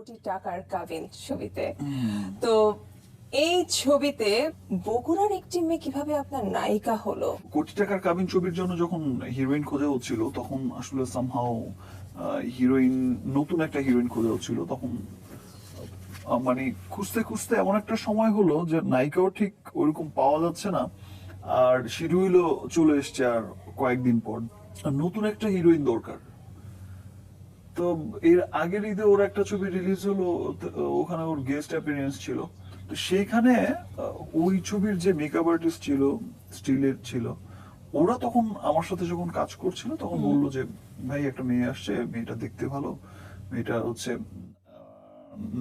কোটি টাকার কাবিন ছবিতে। তো এই ছবিতে বগুড়ার একটি মেয়ে কিভাবে আপনার নায়িকা হলো? কোটি টাকার কাবিন ছবির জন্য যখন হিরোইন খোঁজা হচ্ছিল তখন আসলে সামহাও হিরোইন, নতুন একটা হিরোইন খোঁজা হচ্ছিল তখন মানে খুঁজতে খুঁজতে এমন একটা সময় হলো যে নায়িকাও ঠিক ওইরকম পাওয়া যাচ্ছে না, আর শিডিউলও চলে এসছে আর কয়েকদিন পর, আর নতুন একটা হিরোইন দরকার। তো এর আগের ঈদে ওর একটা ছবি রিলিজ হলো, ওখানে ওর গেস্ট অ্যাপিয়ারেন্স ছিল। তো সেইখানে ওই ছবির যে মেকআপ আর্টিস্ট ছিল, স্টিলের ছিল, ওরা তখন আমার সাথে যখন কাজ করছিল তখন বললো যে ভাই একটা মেয়ে আসছে, মেয়েটা দেখতে ভালো, মেয়েটা হচ্ছে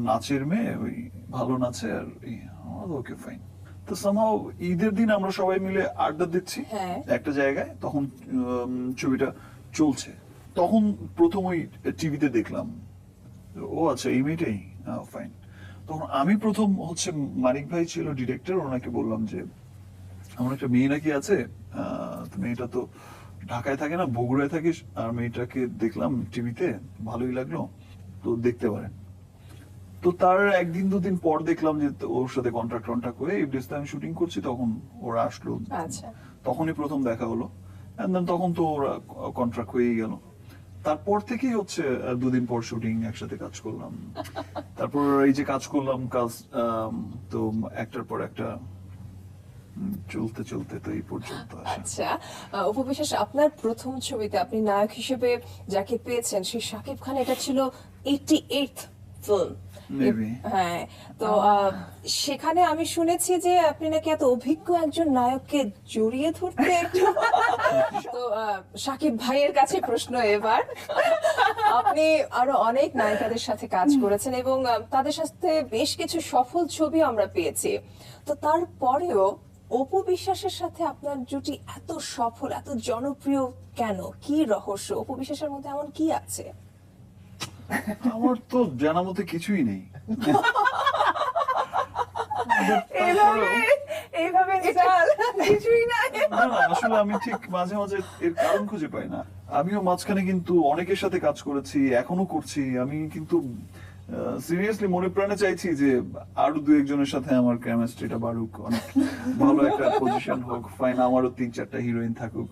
নাচের মেয়ে, ওই ভালো নাচে, আর ওকে ফাইন। তো সামহাও ঈদের দিন আমরা সবাই মিলে আড্ডা দিচ্ছি একটা জায়গায়, তখন ছবিটা চলছে। তখন প্রথম ওই টিভিতে দেখলাম, ও আচ্ছা এই মেয়েটাই, ফাইন। তখন আমি প্রথম হচ্ছে মানিক ভাই ছিল ডিরেক্টর, ওনাকে বললাম যে আমার একটা মেয়ে নাকি আছে, মেয়েটা তো ঢাকায় থাকে না, বগুড়ায় থাকিস, আর মেয়েটাকে দেখলাম টিভিতে, ভালোই লাগলো, তো দেখতে পারেন। তো তার একদিন দুদিন পর দেখলাম যে ওর সাথে কন্ট্রাক্ট হয়ে ইবলিসে আমি শুটিং করছি, তখন ওরা আসলো, তখনই প্রথম দেখা হলো। তখন তো ওরা কন্ট্রাক্ট হয়েই গেল। তারপর থেকেই হচ্ছে দুদিন পর শুটিং, একসাথে কাজ করলাম, তারপর এই যে কাজ করলাম কাজ, তো একটার পর একটা চলতে চলতে তো এই পর্যন্ত আসা। আচ্ছা, অপু বিশ্বাস, আপনার প্রথম ছবিতে আপনি নায়ক হিসেবে যাকে পেয়েছেন সেই শাকিব খান, এটা ছিল 88th ফিল্ম। হ্যাঁ, তো সেখানে আমি শুনেছি যে আপনি নাকি এত অভিজ্ঞ একজন নায়ককে জড়িয়ে ধরতে একটু তো শাকিব ভাইয়ের কাছে প্রশ্ন এবার, আপনি আরো অনেক নায়িকাদের সাথে কাজ করেছেন এবং তাদের সাথে বেশ কিছু সফল ছবি আমরা পেয়েছি, তো তারপরেও অপু বিশ্বাসের সাথে আপনার জুটি এত সফল, এত জনপ্রিয় কেন? কি রহস্য? অপু বিশ্বাসের মধ্যে এমন কি আছে? আমার তো জানা মতে কিছুই নেই। আসলে আমি ঠিক মাঝে মাঝে এর কারণ খুঁজে পাই না। আমিও মাঝখানে কিন্তু অনেকের সাথে কাজ করেছি, এখনো করছি। আমি কিন্তু সিরিয়াসলি মনে প্রাণে চাইছি যে আরো দু একজনের সাথে আমার কেমিস্ট্রিটা বাড়ুক, অনেক ভালো একটা পজিশন হোক, ফাইন, আমারও 3-4টা হিরোইন থাকুক,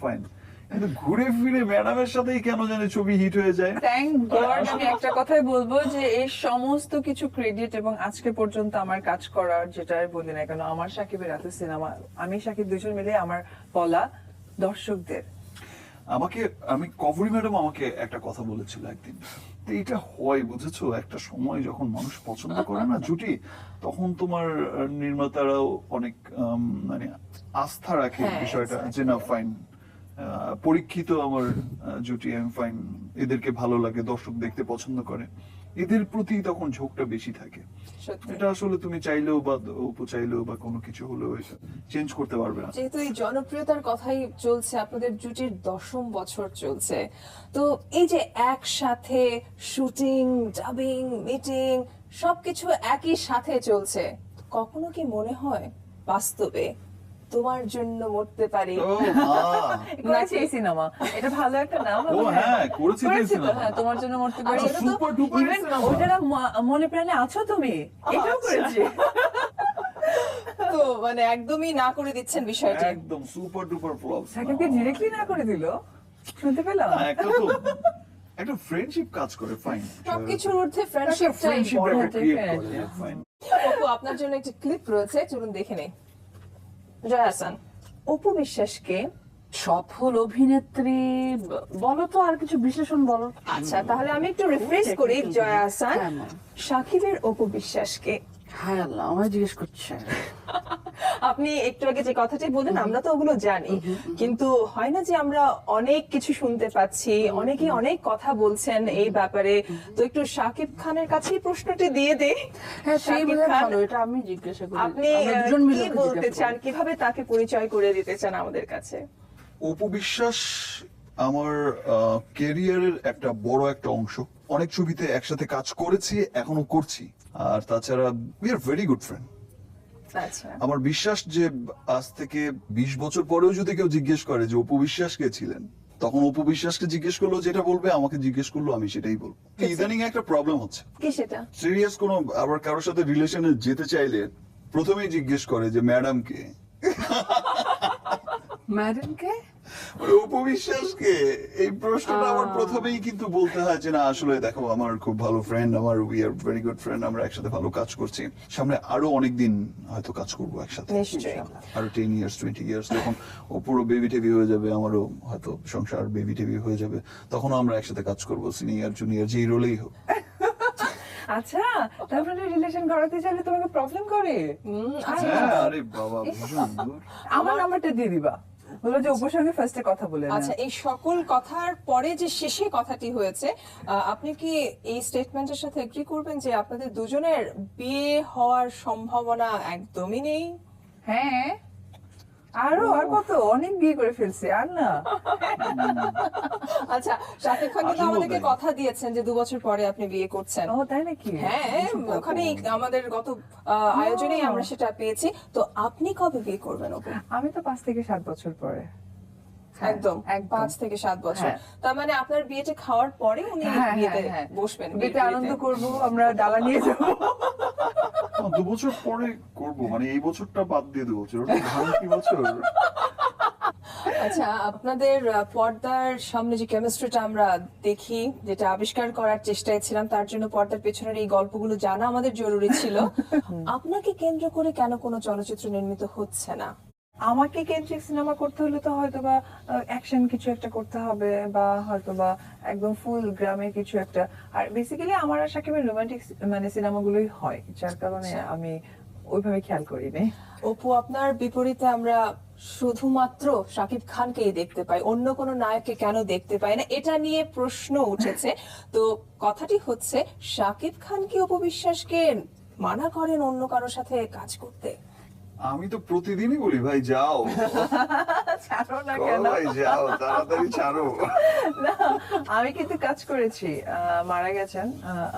ফাইন। কিন্তু ঘুরে ফিরে ম্যাডামের সাথেই কেন জানি ছবি হিট হয়ে যায়। Thank god. আমি একটা কথাই বলবো যে এই সমস্ত কিছু ক্রেডিট এবং আজকে পর্যন্ত আমার কাজ করার, যেটাই বলি না কেন, আমার সাকিবের এত সিনেমা, আমি সাকিব দুজন মিলে আমার বলা দর্শকদের। আমি কভরি ম্যাডাম আমাকে একটা কথা বলেছিল একদিন, এটা হয় বুঝেছো, একটা সময় যখন মানুষ পছন্দ করে না জুটি, তখন তোমার নির্মাতারাও অনেক মানে আস্থা রাখে বিষয়টা, যে না ফাইন, পরীক্ষিত আমার জুটি, আমি ফাইন, এদেরকে ভালো লাগে, দর্শক দেখতে পছন্দ করে, এদের প্রতি তখন ঝোঁকটা বেশি থাকে। এটা আসলে তুমি চাইলেও বা চাইলেও বা কোনো কিছু হলেও চেঞ্জ করতে পারবে না। যেহেতু এই জনপ্রিয়তার কথাই চলছে, আপনাদের জুটির 10ম বছর চলছে, তো এই যে একসাথে শুটিং, ডাবিং, মিটিং সবকিছু একই সাথে চলছে, কখনো কি মনে হয় বাস্তবে তোমার জন্য মরতে পারি? করেছি এই সিনেমা, এটা ভালো একটা নাম। হ্যাঁ, করেছি এই সিনেমা। হ্যাঁ, তোমার জন্য মরতে পারি, এটা তো সুপার ডুপার সিনেমা। ওটা মনে প্রাণে আছো তুমি, এটাও করেছি। তো মানে একদমই না করে দিচ্ছেন বিষয়টি? একদম সুপার ডুপার ফ্লপ। সাকিবকে ডিরেক্টলি না করে দিল, শুনতে পেলাম। একটা তো একটা ফ্রেন্ডশিপ কাজ করে, ফাইন, সবকিছুর ঊর্ধ্বে ফ্রেন্ডশিপটাই ফাইন। অপু, আপনার জন্য একটা ক্লিপ রয়েছে, চলুন দেখে নেই। জয়া আহসান, অপু বিশ্বাসকে সফল অভিনেত্রী বলো তো, আর কিছু বিশ্লেষণ বলো। আচ্ছা, তাহলে আমি একটু রিফ্রেশ করি। জয়া আহসান, শাকিবের অপু বিশ্বাসকে। হায় আল্লাহ, আমায় জিজ্ঞেস করছে। আপনি একটু আগে যে কথাটি বললেন আমরা তো ওগুলো জানি, কিন্তু হয় না যে আমরা অনেক কিছু শুনতে পাচ্ছি, অনেকে অনেক কথা বলছেন এই ব্যাপারে, তো একটু শাকিব খানের কাছেই প্রশ্নটি দিয়ে দেই। হ্যাঁ, সেই শাকিব ভালো, খান, এটা আমি জিজ্ঞাসা করি। আপনি আমরা দুজন মিলে কি বলতে চান, কিভাবে তাকে পরিচয় করে দিতে চান আমাদের কাছে? অপু বিশ্বাস আমার ক্যারিয়ারের একটা বড় একটা অংশ। অনেক ছবিতে একসাথে কাজ করেছি, এখনো করছি, আর তাছাড়া we are very good friend. আচ্ছা, আমার বিশ্বাস যে আজ থেকে 20 বছর পরেও যদি কেউ জিজ্ঞেস করে যে অপু বিশ্বাস কে ছিলেন, তখন অপু বিশ্বাসকে জিজ্ঞেস করলো যেটা বলবে, আমাকে জিজ্ঞেস করলো আমি সেটাই বলবো। ইদানিং একটা প্রবলেম হচ্ছে, কি সেটা? সিরিয়াস কোনো আবার কারোর সাথে রিলেশনে যেতে চাইলে প্রথমেই জিজ্ঞেস করে যে ম্যাডাম কে, ম্যাডামকে মানে অপু বিশ্বাসকে। এই প্রশ্নটা আমার প্রথমেই কিন্তু বলতে হয় যে না আসলে দেখো আমার খুব ভালো ফ্রেন্ড, আমার we are very good friend, আমরা একসাথে ভালো কাজ করছি, সামনে আরো অনেকদিন হয়তো কাজ করবো একসাথে, নিশ্চয়ই। আরো 10 ইয়ার্স 20 ইয়ার্স, তখন ওপুরো বেবি টেবি হয়ে যাবে, আমারও হয়তো সংসার বেবি টেবি হয়ে যাবে, তখনও আমরা একসাথে কাজ করবো, সিনিয়র জুনিয়র যেই রোলেই হোক। আচ্ছা, তারপরে রিলেশন করাতে চাইলে তোমাকে প্রবলেম করে? হ্যাঁ, আরে বাবা ভীষণ দূর। আমার নাম্বারটা দিয়ে দিবা, বলো যে অপুর সঙ্গে ফার্স্টে কথা বলে না। আচ্ছা, এই সকল কথার পরে যে শেষে কথাটি হয়েছে, আপনি কি এই স্টেটমেন্টের সাথে এগ্রি করবেন যে আপনাদের দুজনের বিয়ে হওয়ার সম্ভাবনা একদমই নেই? হ্যাঁ, আরো আর কত, অনেক বিয়ে করে ফেলছে, আর না। আচ্ছা, শাকিব খান কিন্তু আসলেও আমাদেরকে তাই। কথা দিয়েছেন যে 2 বছর পরে আপনি বিয়ে করছেন। ও তাই নাকি? হ্যাঁ, ওখানেই আমাদের গত আয়োজনেই আমরা সেটা পেয়েছি। তো আপনি কবে বিয়ে করবেন অপু? আমি তো 5 থেকে 7 বছর পরে। একদম একদম। 5 থেকে 7 বছর। হ্যাঁ। তার মানে আপনার বিয়েটা খাওয়ার পরে উনি হ্যাঁ, বিয়েতে হ্যাঁ, হ্যাঁ। বসবেন, বিয়েতে আনন্দ করব, আমরা ডালা নিয়ে যাবো। 2 বছর পরে করবো, মানে এই বছরটা বাদ দিয়ে 2 বছর, ওটা ভাঙতি বছর। আচ্ছা, আপনাদের পর্দার সামনে যে কেমিস্ট্রিটা আমরা দেখি, যেটা আবিষ্কার করার চেষ্টায় ছিলাম, তার জন্য পর্দার পেছনের এই গল্পগুলো জানা আমাদের জরুরি ছিল। আপনাকে কেন্দ্র করে কেন কোনো চলচ্চিত্র নির্মিত হচ্ছে না? আমাকে কেন্দ্রিক সিনেমা করতে হলে তো হয়তোবা অ্যাকশন কিছু একটা করতে হবে, বা হয়তোবা একদম ফুল গ্রামের কিছু একটা। আর বেসিক্যালি আমার আর শাকিবের রোমান্টিক মানে সিনেমাগুলোই হয়, যার কারণে আমি ওইভাবে খেয়াল করিনি। অপু, আপনার বিপরীতে আমরা শুধুমাত্র শাকিব খানকেই দেখতে পাই, অন্য কোনো নায়ককে কেন দেখতে পাই না, এটা নিয়ে প্রশ্ন উঠেছে। তো কথাটি হচ্ছে, শাকিব খান কি অপু বিশ্বাসকে মানা করেন অন্য কারোর সাথে কাজ করতে? আমি তো প্রতিদিনই বলি ভাই যাও, ছাড়ো না করো কেন? ভাই যাও, তাড়াতাড়ি ছাড়ো। না, আমি কিন্তু কাজ করেছি, মারা গেছেন,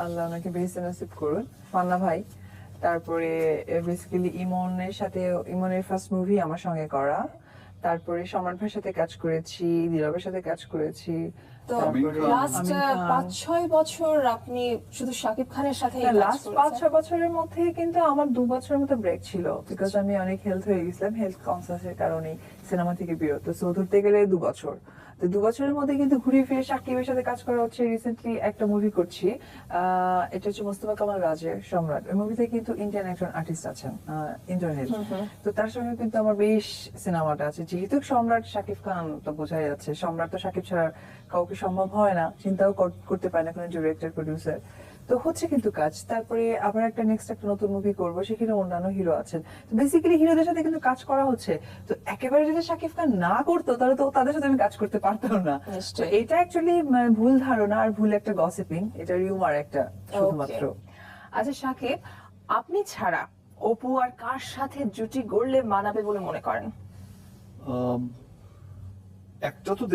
আল্লাহ ওনাকে বেহেশতে নসিব করুন, মান্না ভাই। তারপরে বেসিক্যালি ইমনের ফার্স্ট মুভি আমার সঙ্গে করা। তারপরে সম্রাট ভাইয়ের সাথে কাজ করেছি, নীরবের সাথে কাজ করেছি। তো তারপরে লাস্ট আমিন খান। 5-6 বছর আপনি শুধু শাকিব খানের সাথে লাস্ট 5-6 বছরের মধ্যে কিন্তু আমার 2 বছরের মতো ব্রেক ছিল, বিকজ আমি অনেক হেলথ হয়ে গেছিলাম, হেলথ কনসাসের কারণে সিনেমা থেকে বিরত। সো ধরতে গেলে 2 বছর। তো 2 বছরের মধ্যে কিন্তু ঘুরে ফিরে শাকিবের সাথে কাজ করা হচ্ছে। রিসেন্টলি একটা মুভি করছি, এটা হচ্ছে মোস্তফা কামাল রাজের সম্রাট। ওই মুভিতে কিন্তু ইন্ডিয়ান একজন আর্টিস্ট আছেন, ইন্টারনেট। তো তার সঙ্গে কিন্তু আমার বেশ সিনেমাটা আছে। যেহেতু সম্রাট শাকিব খান, তো বোঝাই যাচ্ছে সম্রাট তো শাকিব ছাড়া কাউকে সম্ভব হয় না, চিন্তাও করতে পারে না কোনো ডিরেক্টর প্রডিউসার। তো হচ্ছে কিন্তু কাজ। তারপরে আবার নেক্সট একটা নতুন মুভি করবো, সেখানে অন্যান্য হিরো আছেন। তো বেসিক্যালি হিরোদের সাথে কিন্তু কাজ করা হচ্ছে। তো একেবারে যদি শাকিব খান না করতো, তাহলে তো তাদের সাথে আমি কাজ করতে পারতাম না। তো নিশ্চয়ই। এটা অ্যাকচুয়ালি ভুল ধারণা আর ভুল একটা গসিপিং, এটা রিউমার একটা শুধুমাত্র। আচ্ছা শাকিব, আপনি ছাড়া অপু আর কার সাথে জুটি গড়লে মানাবে বলে মনে করেন? একটা তো